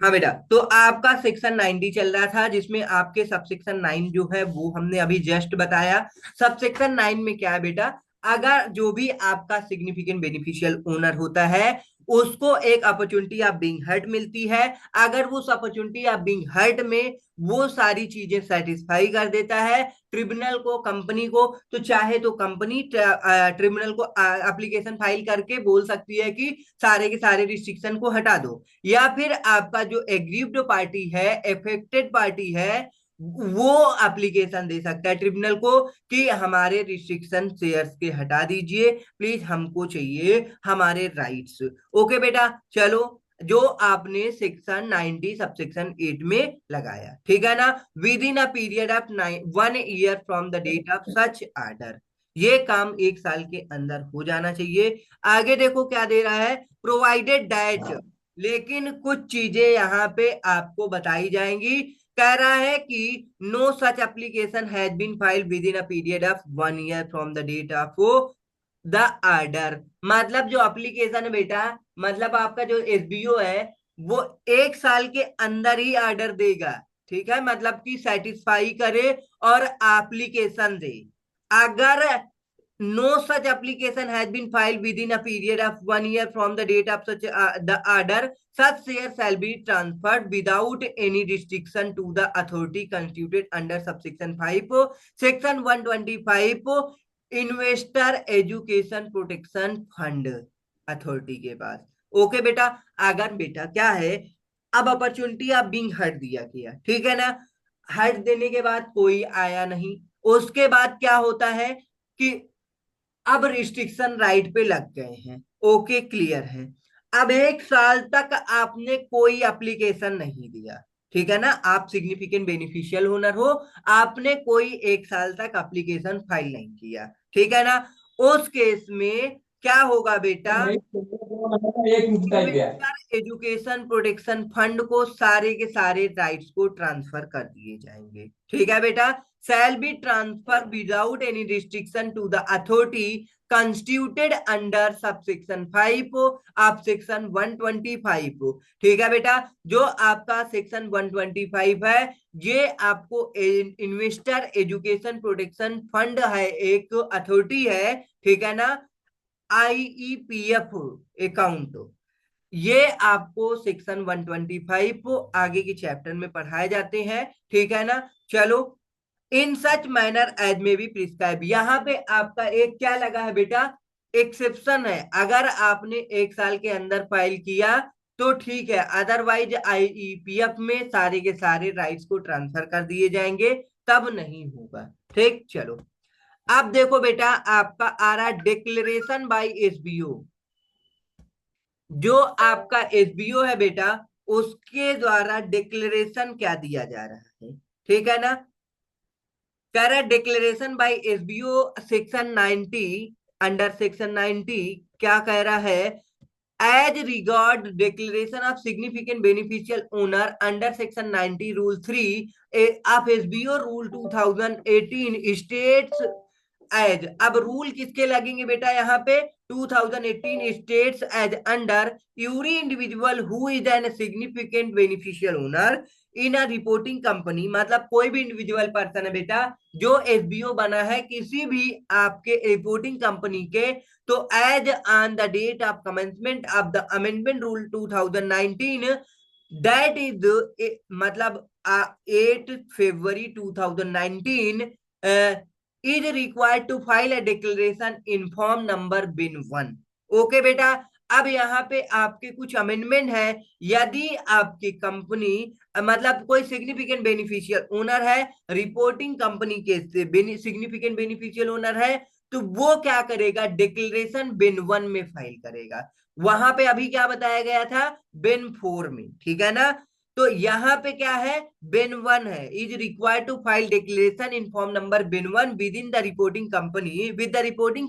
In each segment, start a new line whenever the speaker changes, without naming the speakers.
हाँ बेटा, तो आपका सेक्शन 90 चल रहा था जिसमें आपके सब सेक्शन 9 जो है वो हमने अभी जस्ट बताया। सब सेक्शन 9 में क्या है बेटा, अगर जो भी आपका सिग्निफिकेंट बेनिफिशियल ओनर होता है उसको एक अपॉर्चुनिटी ऑफ बीइंग हर्ट मिलती है। अगर वो उस अपॉर्चुनिटी ऑफ बीइंग हर्ट में वो सारी चीजें सेटिस्फाई कर देता है ट्रिब्यूनल को, कंपनी को, तो चाहे तो कंपनी ट्रिब्यूनल को एप्लीकेशन फाइल करके बोल सकती है कि सारे के सारे रिस्ट्रिक्शन को हटा दो, या फिर आपका जो एग्रीव्ड पार्टी है, एफेक्टेड पार्टी है, वो एप्लीकेशन दे सकता है ट्रिब्यूनल को कि हमारे रिस्ट्रिक्शन शेयर्स के हटा दीजिए प्लीज, हमको चाहिए हमारे राइट्स। ओके बेटा, चलो, जो आपने सेक्शन 90 सब सेक्शन 8 में लगाया, ठीक है ना। Within a period of 1 year from the date of such order, ये काम 1 साल के अंदर हो जाना चाहिए। आगे देखो क्या दे रहा है, प्रोवाइडेड दैट, लेकिन कुछ चीजें यहाँ पे आपको बताई जाएंगी। कह रहा है कि no such application has been filed within a period of 1 year from the date of the order. मतलब जो एप्लीकेशन है बेटा, मतलब आपका जो एसबीओ है वो 1 साल के अंदर ही ऑर्डर देगा, ठीक है, मतलब कि सेटिस्फाई करे और एप्लीकेशन दे। अगर no such application has been filed within a period of 1 year from the date of such the order, such shares shall be transferred without any restriction to the authority constituted under subsection 5, section 125, investor education protection fund authority के पास। Okay बेटा, अगर बेटा क्या है, अब opportunity आप Bing हट दिया किया, ठीक है ना। हट देने के बाद कोई आया नहीं, उसके बाद क्या होता है कि अब रिस्ट्रिक्शन राइट पे लग गए हैं। ओके, क्लियर है। अब 1 साल तक आपने कोई एप्लीकेशन नहीं दिया, ठीक है ना, आप सिग्निफिकेंट बेनिफिशियल ओनर हो, आपने कोई 1 साल तक एप्लीकेशन फाइल नहीं किया, ठीक है ना। उस केस में क्या होगा बेटा,
एक मिनट टाइम गया।
इन्वेस्टर एजुकेशन प्रोटेक्शन फंड को सारे के सारे राइट्स को ट्रांसफर कर दिए जाएंगे, ठीक है बेटा। Shall be transfer without any restriction to the authority constituted under subsection 5 of section 125, ठीक है बेटा। जो आपका सेक्शन 125 है, ये आपको इन्वेस्टर एजुकेशन प्रोटेक्शन फंड है, एक अथॉरिटी है, ठीक है ना, आईईपीएफ अकाउंट, ये आपको सेक्शन 125 आगे के चैप्टर में पढ़ाए जाते हैं, ठीक है ना। चलो, इन सच मैनर एज में भी प्रिस्क्राइब, यहाँ पे आपका एक क्या लगा है बेटा, एक्सेप्शन है। अगर आपने 1 साल के अंदर फाइल किया तो ठीक है, अदरवाइज आईईपीएफ में सारे के सारे राइट्स को ट्रांसफर कर दिए जाएंगे, तब नहीं होगा, ठीक। चलो, अब देखो बेटा, आपका आ रहा है डिक्लेरेशन बाय एसबीओ। जो आपका एसबीओ है बेटा, उसके द्वारा डिक्लेरेशन क्या दिया जा रहा है, ठीक है ना। कह रहा है declaration by SBO section 90, under section 90 क्या कह रहा है, as regard declaration of significant beneficial owner under section 90 rule 3 of SBO rule 2018 states as. अब रूल किसके लगेंगे बेटा, यहाँ पे 2018 states as under every individual who is an significant beneficial owner in a reporting company, मतलब कोई भी individual person है बेटा जो एसबीओ बना है किसी भी आपके रिपोर्टिंग कंपनी के, तो as on the date of commencement of the amendment rule 2019, that is मतलब 8 फरवरी 2019, is required to file a declaration in form number BEN 1। Okay बेटा, अब यहाँ पे आपके कुछ अमेंडमेंट है। यदि आपकी कंपनी मतलब कोई सिग्निफिकेंट बेनिफिशियल ओनर है, रिपोर्टिंग कंपनी के सिग्निफिकेंट बेनिफिशियल ओनर है, तो वो क्या करेगा, डिक्लेरेशन बिन 1 में फाइल करेगा। वहां पे अभी क्या बताया गया था, बिन 4 में, ठीक है ना। तो यहाँ पे क्या है, बिन 1 है, is required to file declaration in form number BEN 1 within the reporting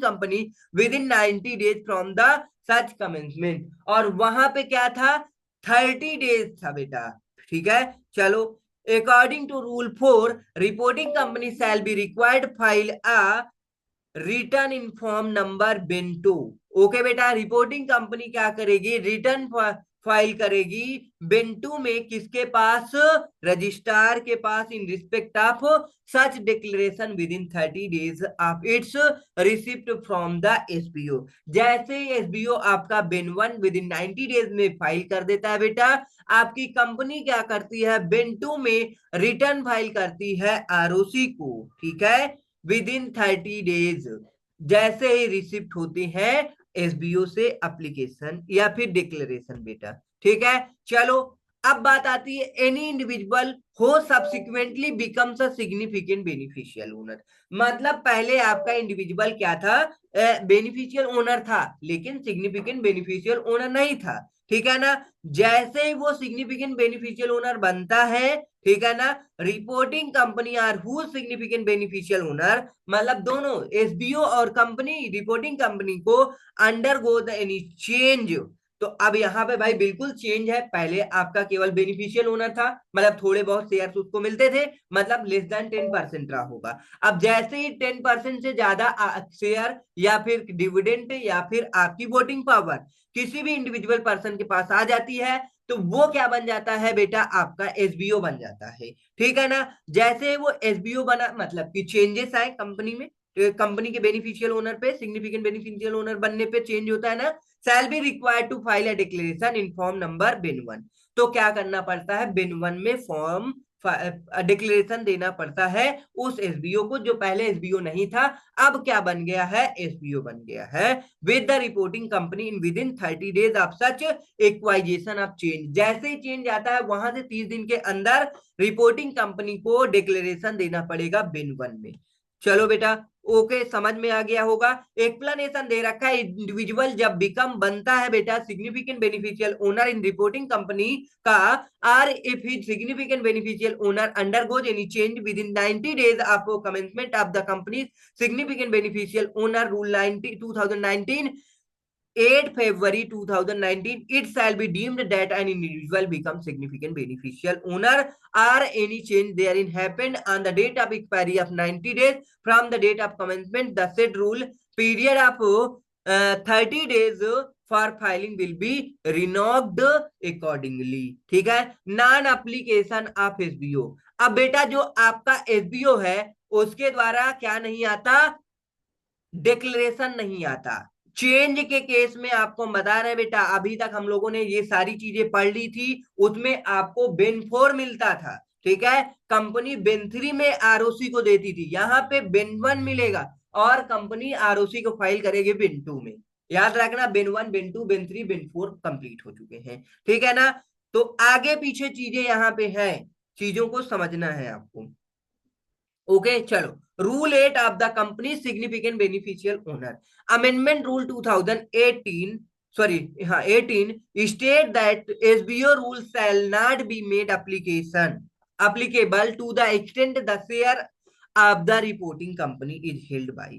company within 90 days from the such commencement. और वहां पे क्या था, 30 डेज था बेटा, ठीक है। चलो, according to rule 4, reporting company shall be required file a return in form number BEN 2। Okay बेटा, रिपोर्टिंग कंपनी क्या करेगी, रिटर्न फाइल करेगी बेन2 में, किसके पास, रजिस्ट्रार के पास, in respect of such declaration within 30 days of its receipt from the SBO. जैसे ही एसबीओ आपका बेन1 विद इन 90 days में फाइल कर देता है बेटा, आपकी कंपनी क्या करती है, बेन2 में रिटर्न फाइल करती है आरओसी को, ठीक है, विद इन 30 days जैसे ही रिसिप्ट होती है एसबीओ से एप्लीकेशन या फिर डिक्लेरेशन बेटा, ठीक है। चलो अब बात आती है एनी इंडिविजुअल हो subsequently becomes a significant beneficial owner. मतलब पहले आपका इंडिविजुअल क्या था, बेनिफिशियल ओनर था, लेकिन सिग्निफिकेंट बेनिफिशियल ओनर नहीं था, ठीक है ना। जैसे ही वो सिग्निफिकेंट बेनिफिशियल ओनर बनता है, ठीक है ना, reporting company are who significant beneficial owner, मतलब दोनों एसबीओ और कंपनी, रिपोर्टिंग कंपनी को undergo the any change. तो अब यहाँ पे भाई बिल्कुल चेंज है, पहले आपका केवल बेनिफिशियल ओनर था, मतलब थोड़े बहुत शेयर उसको मिलते थे, मतलब लेस देन 10% रहा होगा। अब जैसे ही 10% से ज्यादा शेयर या फिर डिविडेंड या फिर आपकी वोटिंग पावर किसी भी इंडिविजुअल पर्सन के पास आ जाती है, तो वो क्या बन जाता है बेटा, आपका एसबीओ बन जाता है, ठीक है ना। जैसे वो एसबीओ बना, मतलब कि चेंजेस आए कंपनी में, कंपनी के बेनिफिशियल ओनर पे, सिग्निफिकेंट बेनिफिशियल ओनर बनने पे चेंज होता है ना, shall be required to file a declaration in form number BEN 1। तो क्या करना पड़ता है, बिन 1 में फॉर्म डिक्लेरेशन देना पड़ता है उस एसबीओ को, जो पहले एसबीओ नहीं था, अब क्या बन गया है, एसबीओ बन गया है, with the reporting company in with in 30 days of such acquisition of change. जैसे ही चेंज आता है वहां से 30 दिन के अंदर रिपोर्टिंग कंपनी को डिक्लेरेशन देना पड़ेगा बिन 1 में। चलो बेटा, ओके, समझ में आ गया होगा। एक्सप्लेनेशन दे रखा है, इंडिविजुअल जब बिकम बनता है बेटा significant beneficial owner in reporting company का, or if his significant beneficial owner undergoes any change within 90 days of commencement of the company significant beneficial owner rule 2019 8 February 2019, it shall be deemed that an individual becomes significant beneficial owner or any change therein happened on the date of expiry of 90 days from the date of commencement. The said rule period of 30 days for filing will be renewed accordingly, ठीक है। Non application of SBO, अब बेटा जो आपका SBO है उसके द्वारा क्या नहीं आता, डिक्लेरेशन नहीं आता। चेंज के केस में आपको बता रहे बेटा, अभी तक हम लोगों ने ये सारी चीजें पढ़ ली थी, उसमें आपको बेन 4 मिलता था, ठीक है, कंपनी बेन 3 में आरओसी को देती थी, यहाँ पे बेन 1 मिलेगा और कंपनी आरओसी को फाइल करेगी बेन 2 में। याद रखना, Ben 1 Ben 2 Ben 3 Ben 4 complete हो चुके हैं, ठीक है ना। तो आगे पीछे चीजें यहाँ पे है, चीजों को समझना है आपको। ओके चलो, rule 8 of the company significant beneficial owner amendment rule 2018, sorry हाँ 18, state that SBO rule shall not be made application applicable to the extent the share of the reporting company is held by।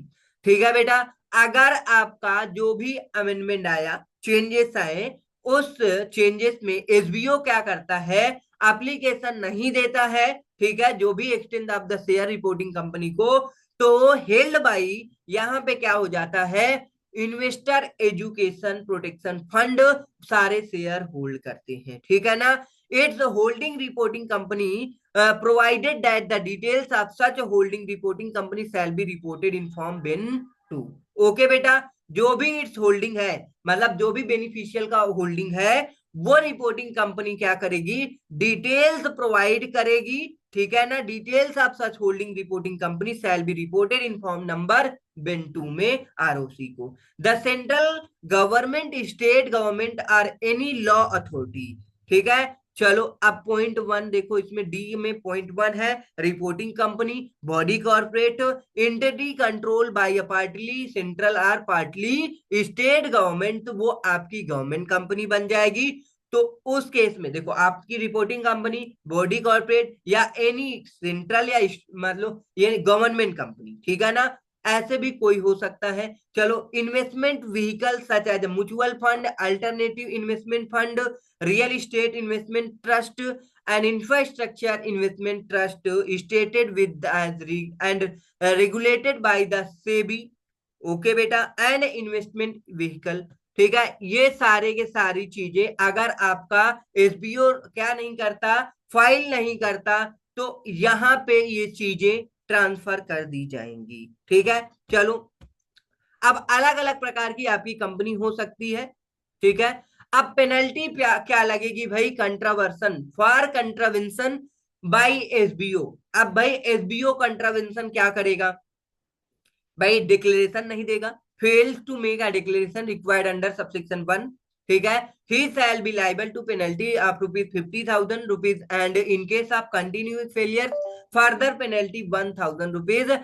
ठीक है बेटा, अगर आपका जो भी amendment आया, changes आए, उस चेंजेस में एसबीओ क्या करता है, एप्लीकेशन नहीं देता है, ठीक है, जो भी extend of the share reporting company को, तो हेल्ड बाई यहां पे क्या हो जाता है, इन्वेस्टर एजुकेशन प्रोटेक्शन फंड सारे शेयर होल्ड करते हैं, ठीक है ना। It's holding reporting company provided that the details of such holding reporting company shall be reported in form BEN 2। Okay बेटा, जो भी इट्स होल्डिंग है, मतलब जो भी बेनिफिशियल का होल्डिंग है, वो रिपोर्टिंग कंपनी क्या करेगी, डिटेल्स प्रोवाइड करेगी, ठीक है ना। Details of such holding reporting company shall be reported in form number BEN 2 में आरओसी को। The central government, state government और एनी लॉ अथॉरिटी, ठीक है। चलो अब पॉइंट 1 देखो, इसमें डी में पॉइंट 1 है, reporting company body corporate entity control by partly central और पार्टली स्टेट गवर्नमेंट, तो वो आपकी गवर्नमेंट कंपनी बन जाएगी। तो उस केस में देखो, आपकी रिपोर्टिंग कंपनी बॉडी कॉर्पोरेट या एनी सेंट्रल या मतलब ये गवर्नमेंट कंपनी, ठीक है ना, ऐसे भी कोई हो सकता है। चलो, investment vehicle such as mutual fund, alternative investment fund, real estate investment trust and infrastructure investment trust stated with and regulated by the SEBI, okay बेटा, and investment vehicle ठीक है। ये सारे के सारी चीजें अगर आपका एसबीओ क्या नहीं करता, फाइल नहीं करता, तो यहां पे ये चीजें ट्रांसफर कर दी जाएंगी। ठीक है। चलो, अब अलग अलग प्रकार की आपकी कंपनी हो सकती है। ठीक है। अब पेनल्टी क्या लगेगी भाई? कंट्रावर्सन फॉर कंट्रावेंशन बाय एसबीओ। अब भाई एसबीओ कंट्रावेंशन क्या करेगा भाई? डिक्लेरेशन नहीं देगा। Fails to make a declaration required under subsection 1। ठीक है। He shall be liable to penalty of ₹50,000 and in case of continuous failure further penalty ₹1,000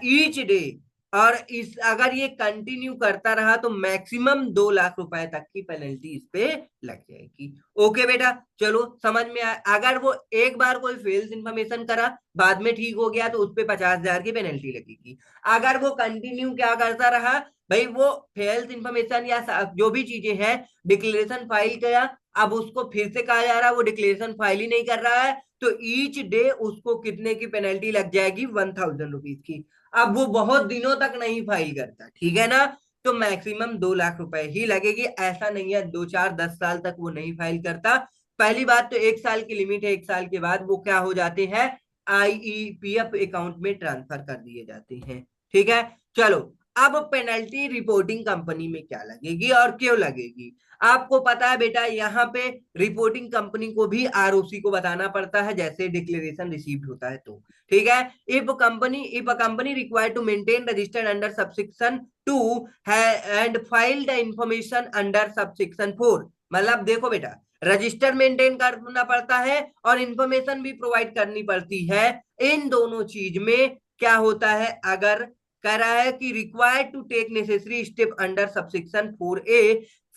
each day. और इस अगर ये कंटिन्यू करता रहा तो मैक्सिमम 2 लाख रुपए तक की पेनल्टी इस पे लग जाएगी। ओके बेटा, चलो समझ में आया। अगर वो एक बार कोई फेल्स इंफॉर्मेशन करा, बाद में ठीक हो गया, तो उस पे 50,000 की पेनल्टी लगेगी। अगर वो कंटिन्यू क्या करता रहा भाई, वो हेल्थ इंफॉर्मेशन या जो भी चीजें हैं, डिक्लेरेशन फाइल किया, अब उसको फिर से कहा जा रहा है वो डिक्लेरेशन फाइल ही नहीं कर रहा है, तो ईच डे उसको कितने की पेनल्टी लग जाएगी? ₹1,000 की। अब वो बहुत दिनों तक नहीं फाइल करता, ठीक है ना, तो मैक्सिमम 2 लाख रुपए ही लगेगी। ऐसा नहीं है 2 4 10 साल तक वो नहीं फाइल करता। पहली बात तो 1 साल की लिमिट है, 1 साल के बाद वो क्या हो जाते हैं? आईईपीएफ अकाउंट में ट्रांसफर कर दिए जाते हैं। ठीक है। चलो, अब पेनल्टी रिपोर्टिंग कंपनी में क्या लगेगी और क्यों लगेगी? आपको पता है बेटा, यहाँ पे रिपोर्टिंग कंपनी को भी आरओसी को बताना पड़ता है, जैसे डिक्लेरेशन रिसीव्ड होता है तो। ठीक है। If a company required to maintain registered under subsection 2 and file the information under subsection 4। मतलब देखो बेटा, रजिस्टर मेंटेन करना पड़ता है और इंफॉर्मेशन भी प्रोवाइड करनी पड़ती है। इन दोनों चीज में क्या होता है? अगर कह रहा है कि required to take necessary step under subsection 4A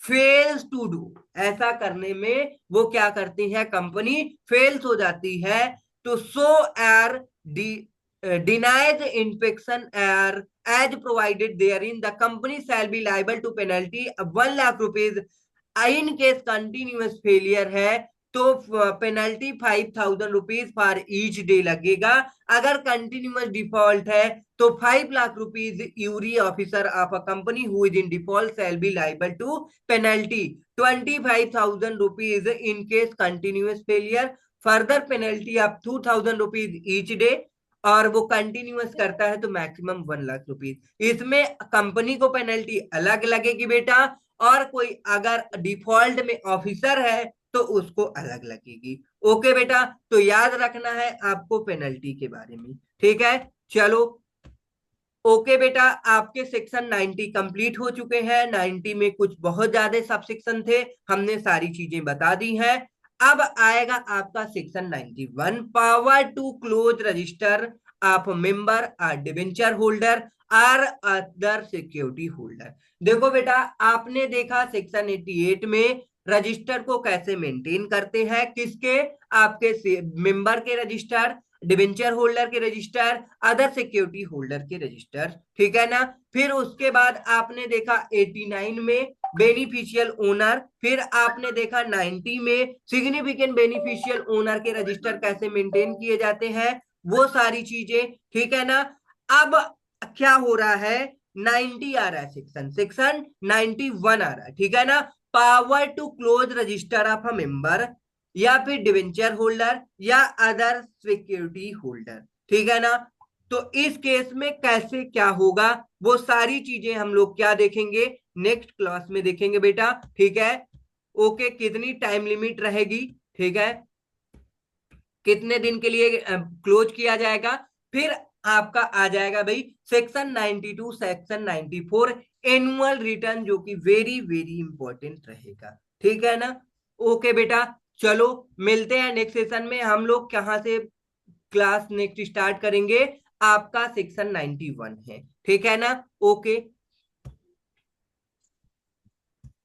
fails to do, ऐसा करने में वो क्या करती है? कंपनी फेल्स हो जाती है, तो सो एर denies inspection error as provided therein, the company shall be liable to penalty of 1 lakh rupees. In case continuous failure है तो पेनल्टी ₹5,000 फॉर ईच डे लगेगा। अगर कंटिन्यूअस डिफॉल्ट है तो ₹5 lakh every officer of a company who is in default shall be liable to penalty ₹25,000 in case continuous failure, further penalty of ₹2,000 each day, और वो continuous करता है तो मैक्सिमम ₹1 लाख। इसमें कंपनी को पेनल्टी अलग लगेगी बेटा, और कोई अगर डिफॉल्ट में ऑफिसर है तो उसको अलग लगेगी। ओके बेटा, तो याद रखना है आपको पेनल्टी के बारे में। ठीक है। चलो, ओके बेटा, आपके सेक्शन 90 कंप्लीट हो चुके हैं। 90 में कुछ बहुत ज्यादा सब सेक्शन थे, हमने सारी चीजें बता दी हैं। अब आएगा आपका section 91, power to close register of member or debenture holder or other security holder. देखो बेटा, आपने देखा सेक्शन 88 में रजिस्टर को कैसे मेंटेन करते हैं, किसके? आपके मेंबर के रजिस्टर, डिवेंचर होल्डर के रजिस्टर, अदर सिक्योरिटी होल्डर के रजिस्टर। ठीक है ना। फिर उसके बाद आपने देखा 89 में बेनिफिशियल ओनर, फिर आपने देखा 90 में सिग्निफिकेंट बेनिफिशियल ओनर के रजिस्टर कैसे मेंटेन किए जाते हैं, वो सारी चीजें। ठीक है ना। अब क्या हो रहा है? 90 आ रहा है, सेक्शन सेक्शन 91 आ रहा है। ठीक है ना। Power to close register of a member, या फिर डिवेंचर होल्डर, या अदर सिक्योरिटी होल्डर। ठीक है ना। तो इस केस में कैसे क्या होगा, वो सारी चीजें हम लोग क्या देखेंगे? नेक्स्ट क्लास में देखेंगे बेटा। ठीक है। ओके, कितनी टाइम लिमिट रहेगी? ठीक है, कितने दिन के लिए क्लोज किया जाएगा? फिर आपका आ जाएगा भाई सेक्शन 92, सेक्शन 94, एनुअल रिटर्न, जो कि वेरी वेरी इंपॉर्टेंट रहेगा। ठीक है ना। ओके बेटा, चलो मिलते हैं नेक्स्ट सेशन में। हम लोग कहाँ से क्लास नेक्स्ट स्टार्ट करेंगे? आपका सेक्शन 91 है। ठीक है ना। ओके।